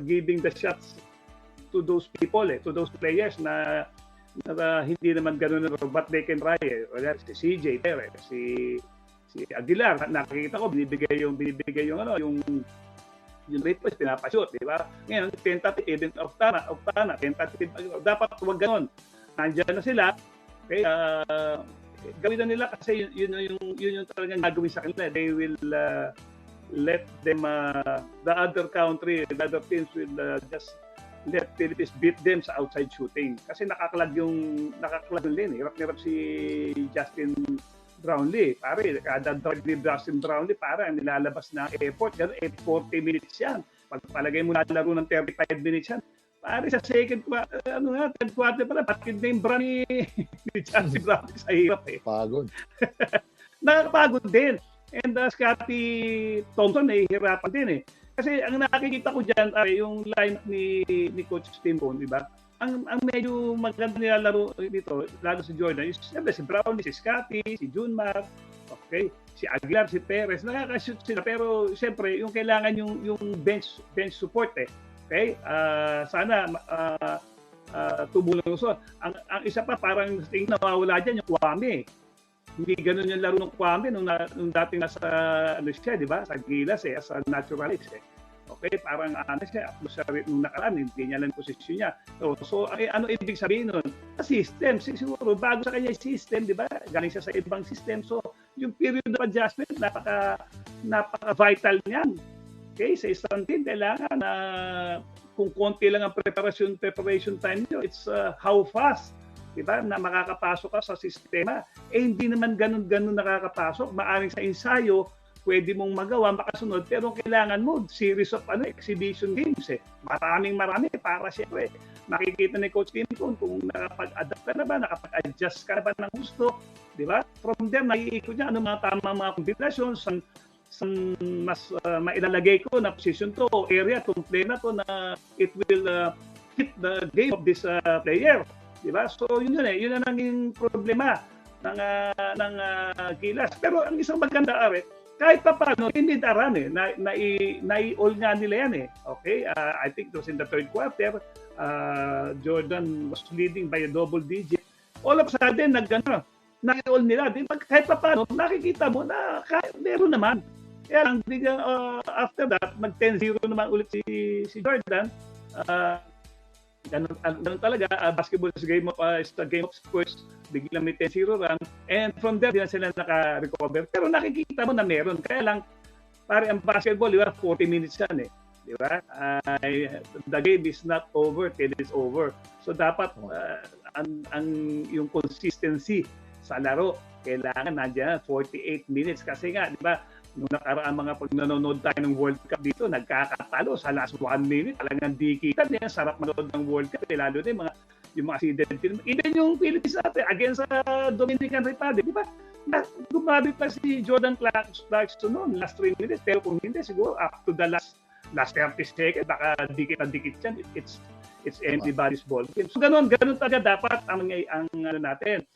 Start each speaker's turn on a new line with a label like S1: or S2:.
S1: giving the shots to those people, to those players na hindi naman gano'n, but they can try. Si CJ Perez, si Aguilar, nakikita ko binibigay yung rate points, pinapashoot, di ba? Ngayon, tentative, even Octana, tentative, dapat huwag gano'n. Nandiyan na sila, okay, gawin na nila kasi yun yung talagang gagawin sa kanila. They will let them, the other country, the other teams will just let Philippines beat them sa outside shooting. Kasi nakaklag yung lane. Hirap si Justin Brownlee. Pare, kada drive ni Justin Brownlee, parang nilalabas na effort. Ganun, 40 minutes yan. Pagpalagay mo na laro ng 35 minutes yan. Pare, sa third quarter pala, bakit na yung brand ni Justin Brownlee sa hirap eh.
S2: Pagod.
S1: Nakakapagod din. And Scotty Thompson, nahihirapan din eh. Kasi ang nakikita ko dyan, yung line ni Coach Tim Cone, di ba? Ang medyo maganda nilalaro dito, lalo si Jordan, siyempre si Brownlee, si Scotty, si Junmar, okay, si Aguilar, si Perez, nakaka-shoot sila. Pero siyempre, yung kailangan yung bench support eh. Okay? Sana tumulong so. Ang isa pa, parang tingin nawawala dyan yung Kwame. Hindi ganun yung laro ng Kwame nung dating nasa siya, di ba? Sa Gilas as a naturalist eh. Okay, parang siya, nung nakaraan, hindi niya lang posisyon niya. So ano ibig sabihin nun? System, siguro, bago sa kanya yung system, di ba? Galing siya sa ibang system. So, yung period of adjustment, napaka-vital niyan. Okay, sa isang team, kailangan na kung konti lang ang preparation time niyo, it's how fast, di ba, na makakapasok ka sa sistema. Hindi naman ganun nakakapasok. Maaring sa ensayo, pwede mong magawa, makasunod, pero kailangan mo series of exhibition games eh. Marami para siyempre makikita ni Coach Tim kung nakapag-adapt ka na ba, nakapag-adjust ka na ba ng gusto, di ba? From there, naiikot niya ano mga tamang mga kombinasyon, mas mailalagay ko na position to, area, itong play na to na it will fit the game of this player, di ba? So yun yun na naging problema ng Gilas. Pero ang isang maganda kahit pa paano, hindi daran eh. Nai-all nga nila yan eh. Okay? I think it was in the third quarter, Jordan was leading by a double digit. All of a sudden, nai-all nila. Kahit pa paano, nakikita mo na meron naman. Kaya lang, after that, mag-10-0 naman ulit si Jordan. Ganun talaga, basketball is a game of sports, biglang may 10-0 run, and from there, di na sila naka-recover. Pero nakikita mo na meron. Kaya lang, pare ang basketball, di ba, 40 minutes yan eh. Di ba? The game is not over till it's over. So dapat, yung consistency sa laro, kailangan nandiyan 48 minutes. Kasi nga, di ba, nung nakaraan pag nanonood tayo ng World Cup dito, nagkakatalo sa last 1 minute. Talagang di kita niya. Sarap manood ng World Cup. Lalo din yung mga accident film. Even yung Philippines natin against Dominican Republic. Di ba? Gumabi pa si Jordan Clarkson noon, last 3 minutes. Pero kung hindi, siguro up to the last 30 seconds, baka dikit yan. It's anybody's ball game. So ganun talaga dapat ang natin.